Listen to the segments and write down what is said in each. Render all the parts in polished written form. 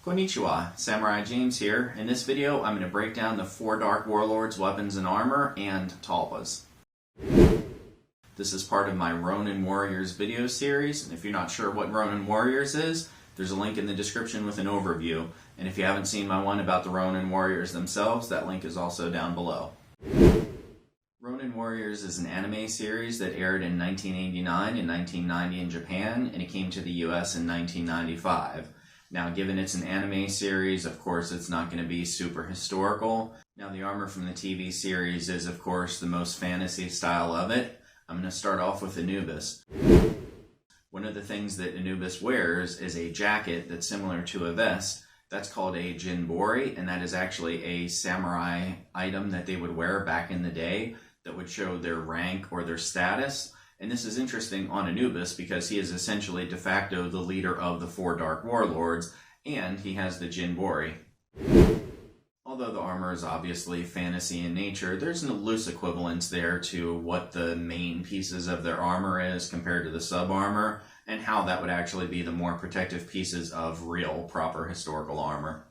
Konnichiwa, Samurai James here. In this video, I'm going to break down the 4 Dark Warlords' weapons and armor and Talpas. This is part of my Ronin Warriors video series, and if you're not sure what Ronin Warriors is, there's a link in the description with an overview. And if you haven't seen my one about the Ronin Warriors themselves, that link is also down below. Ronin Warriors is an anime series that aired in 1989 and 1990 in Japan, and it came to the US in 1995. Now, given it's an anime series, of course it's not going to be super historical. Now, the armor from the TV series is, of course, the most fantasy style of it. I'm going to start off with Anubis. One of the things that Anubis wears is a jacket that's similar to a vest. That's called a jinbori, and that is actually a samurai item that they would wear back in the day that would show their rank or their status. And this is interesting on Anubis because he is essentially de facto the leader of the 4 Dark Warlords, and he has the jinbori. Although the armor is obviously fantasy in nature, there's an loose equivalence there to what the main pieces of their armor is compared to the sub-armor, and how that would actually be the more protective pieces of real, proper historical armor.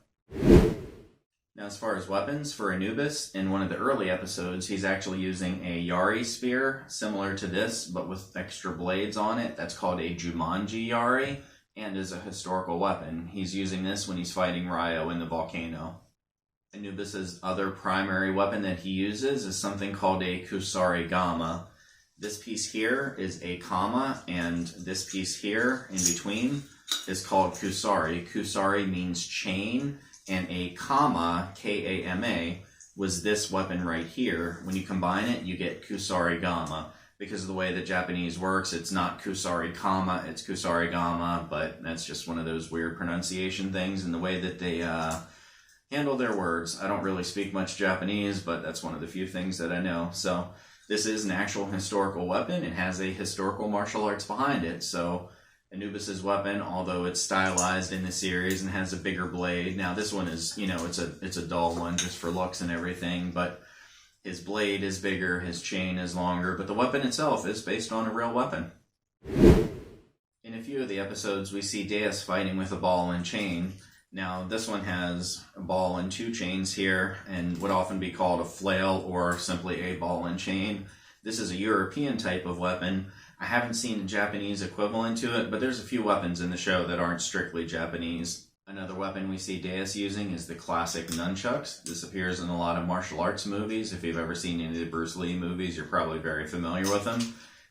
Now, as far as weapons, for Anubis, in one of the early episodes, he's actually using a Yari spear, similar to this, but with extra blades on it. That's called a Jumanji Yari, and is a historical weapon. He's using this when he's fighting Ryo in the volcano. Anubis's other primary weapon that he uses is something called a Kusarigama. This piece here is a kama, and this piece here in between is called Kusari. Kusari means chain, and a kama, K-A-M-A, was this weapon right here. When you combine it, you get Kusarigama. Because of the way that Japanese works, it's not Kusarikama, it's Kusarigama, but that's just one of those weird pronunciation things and the way that they handle their words. I don't really speak much Japanese, but that's one of the few things that I know. So this is an actual historical weapon. It has a historical martial arts behind it. So Anubis's weapon, although it's stylized in the series and has a bigger blade. Now this one is, it's a dull one just for looks and everything, but his blade is bigger, his chain is longer, but the weapon itself is based on a real weapon. In a few of the episodes, we see Dais fighting with a ball and chain. Now this one has a ball and 2 chains here, and would often be called a flail or simply a ball and chain. This is a European type of weapon. I haven't seen a Japanese equivalent to it, but there's a few weapons in the show that aren't strictly Japanese. Another weapon we see Dais using is the classic nunchucks. This appears in a lot of martial arts movies. If you've ever seen any of the Bruce Lee movies, you're probably very familiar with them.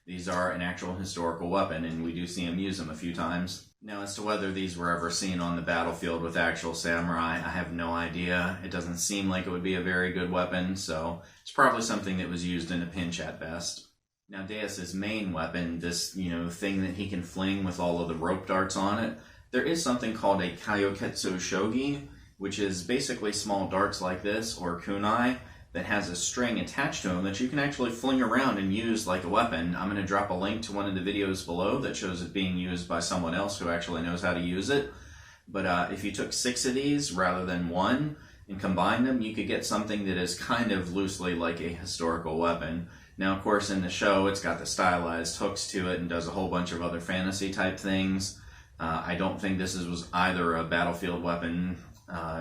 These are an actual historical weapon, and we do see him use them a few times. Now, as to whether these were ever seen on the battlefield with actual samurai, I have no idea. It doesn't seem like it would be a very good weapon, so it's probably something that was used in a pinch at best. Now, Dais's main weapon, this, thing that he can fling with all of the rope darts on it, there is something called a Kaioketsu Shogi, which is basically small darts like this, or kunai, that has a string attached to them that you can actually fling around and use like a weapon. I'm going to drop a link to one of the videos below that shows it being used by someone else who actually knows how to use it. But if you took 6 of these rather than 1 and combined them, you could get something that is kind of loosely like a historical weapon. Now, of course, in the show, it's got the stylized hooks to it and does a whole bunch of other fantasy type things. I don't think this was either a battlefield weapon,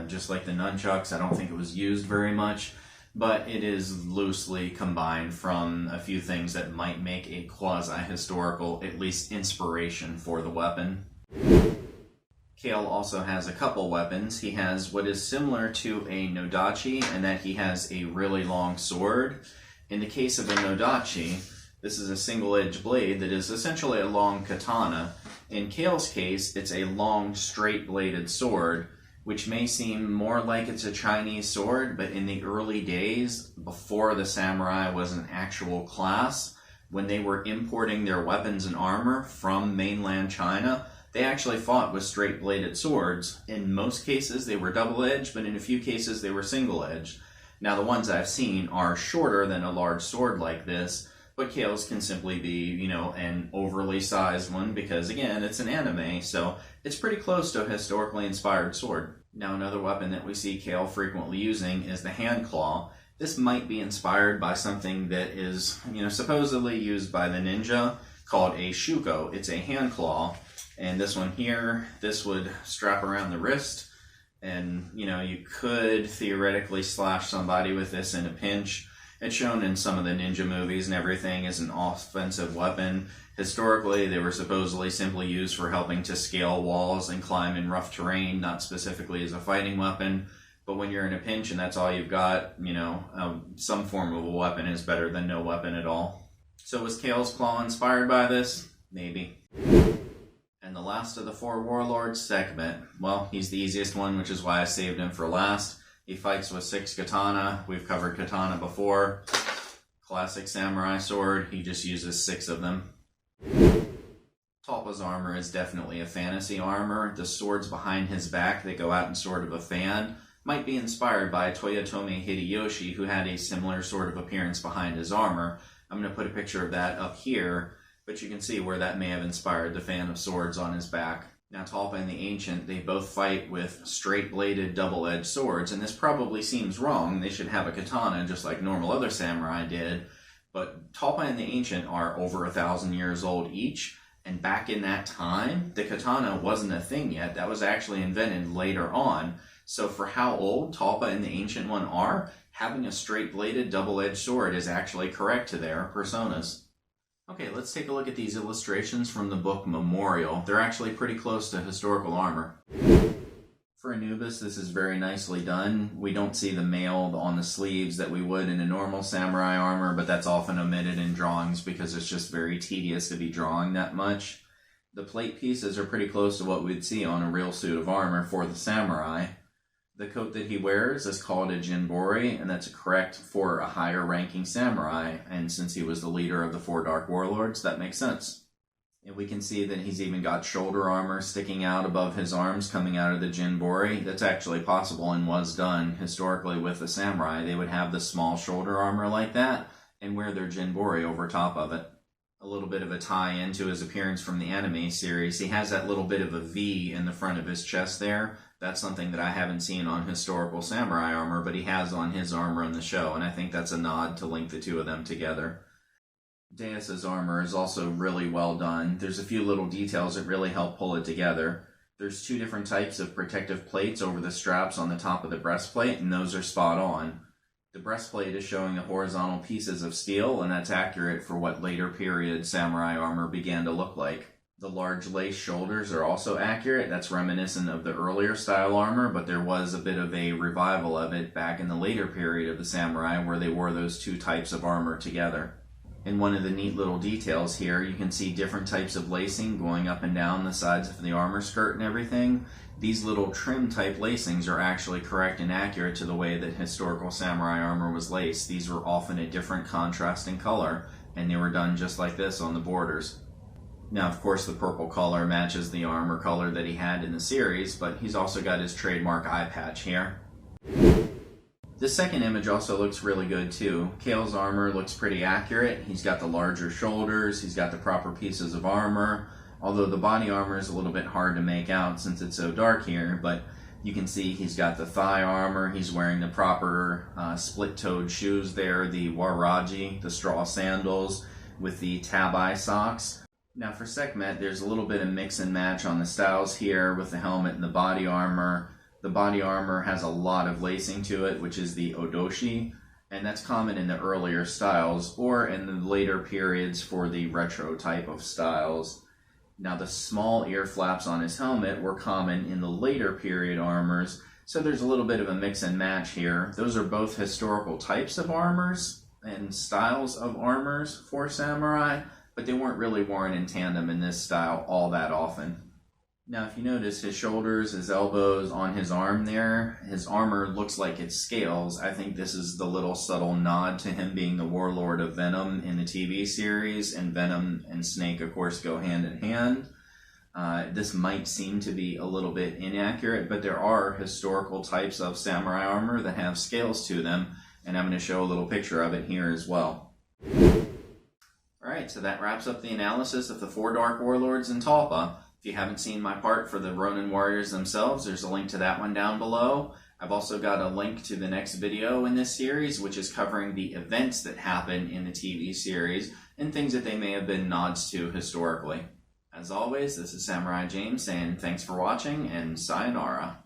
just like the nunchucks. I don't think it was used very much, but it is loosely combined from a few things that might make a quasi-historical, at least inspiration for the weapon. Cale also has a couple weapons. He has what is similar to a nodachi, in that he has a really long sword. In the case of a nodachi, this is a single-edged blade that is essentially a long katana. In Cale's case, it's a long, straight-bladed sword, which may seem more like it's a Chinese sword, but in the early days, before the samurai was an actual class, when they were importing their weapons and armor from mainland China, they actually fought with straight-bladed swords. In most cases, they were double-edged, but in a few cases, they were single-edged. Now, the ones I've seen are shorter than a large sword like this, but Cale's can simply be, an overly sized one because, again, it's an anime, so it's pretty close to a historically inspired sword. Now, another weapon that we see Cale frequently using is the hand claw. This might be inspired by something that is, supposedly used by the ninja called a shuko. It's a hand claw, and this one here, this would strap around the wrist. And, you know, you could theoretically slash somebody with this in a pinch. It's shown in some of the ninja movies and everything as an offensive weapon. Historically, they were supposedly simply used for helping to scale walls and climb in rough terrain, not specifically as a fighting weapon. But when you're in a pinch and that's all you've got, you know, some form of a weapon is better than no weapon at all. So was Cale's claw inspired by this? Maybe. And the last of the 4 warlords, Sekhmet. Well, he's the easiest one, which is why I saved him for last. He fights with 6 katana. We've covered katana before. Classic samurai sword. He just uses 6 of them. Talpa's armor is definitely a fantasy armor. The swords behind his back, they go out in sort of a fan, might be inspired by Toyotomi Hideyoshi, who had a similar sort of appearance behind his armor. I'm going to put a picture of that up here, but you can see where that may have inspired the fan of swords on his back. Now, Talpa and the Ancient, they both fight with straight-bladed, double-edged swords, and this probably seems wrong. They should have a katana just like normal other samurai did, but Talpa and the Ancient are over 1,000 years old each, and back in that time, the katana wasn't a thing yet. That was actually invented later on. So for how old Talpa and the Ancient one are, having a straight-bladed, double-edged sword is actually correct to their personas. Okay, let's take a look at these illustrations from the book Memorial. They're actually pretty close to historical armor. For Anubis, this is very nicely done. We don't see the mail on the sleeves that we would in a normal samurai armor, but that's often omitted in drawings because it's just very tedious to be drawing that much. The plate pieces are pretty close to what we'd see on a real suit of armor for the samurai. The coat that he wears is called a jinbori, and that's correct for a higher ranking samurai, and since he was the leader of the 4 Dark Warlords, that makes sense. And we can see that he's even got shoulder armor sticking out above his arms coming out of the jinbori. That's actually possible and was done historically with the samurai. They would have the small shoulder armor like that and wear their jinbori over top of it. A little bit of a tie-in to his appearance from the anime series. He has that little bit of a V in the front of his chest there. That's something that I haven't seen on historical samurai armor, but he has on his armor in the show, and I think that's a nod to link the two of them together. Dais's armor is also really well done. There's a few little details that really help pull it together. There's 2 different types of protective plates over the straps on the top of the breastplate, and those are spot on. The breastplate is showing the horizontal pieces of steel, and that's accurate for what later period samurai armor began to look like. The large lace shoulders are also accurate. That's reminiscent of the earlier style armor, but there was a bit of a revival of it back in the later period of the samurai where they wore those 2 types of armor together. In one of the neat little details here, you can see different types of lacing going up and down the sides of the armor skirt and everything. These little trim type lacings are actually correct and accurate to the way that historical samurai armor was laced. These were often a different contrasting color, and they were done just like this on the borders. Now, of course, the purple color matches the armor color that he had in the series, but he's also got his trademark eye patch here. This second image also looks really good too. Cale's armor looks pretty accurate. He's got the larger shoulders, he's got the proper pieces of armor, although the body armor is a little bit hard to make out since it's so dark here, but you can see he's got the thigh armor, he's wearing the proper split-toed shoes there, the waraji, the straw sandals, with the tabai socks. Now for Sekhmet, there's a little bit of mix and match on the styles here with the helmet and the body armor. The body armor has a lot of lacing to it, which is the odoshi, and that's common in the earlier styles or in the later periods for the retro type of styles. Now the small ear flaps on his helmet were common in the later period armors, so there's a little bit of a mix and match here. Those are both historical types of armors and styles of armors for samurai, but they weren't really worn in tandem in this style all that often. Now if you notice his shoulders, his elbows, on his arm there, his armor looks like it scales. I think this is the little subtle nod to him being the warlord of Venom in the TV series, and Venom and Snake of course go hand in hand. This might seem to be a little bit inaccurate, but there are historical types of samurai armor that have scales to them, and I'm going to show a little picture of it here as well. Alright, so that wraps up the analysis of the 4 Dark Warlords in Talpa. If you haven't seen my part for the Ronin Warriors themselves, there's a link to that one down below. I've also got a link to the next video in this series, which is covering the events that happen in the TV series and things that they may have been nods to historically. As always, this is Samurai James saying thanks for watching and sayonara.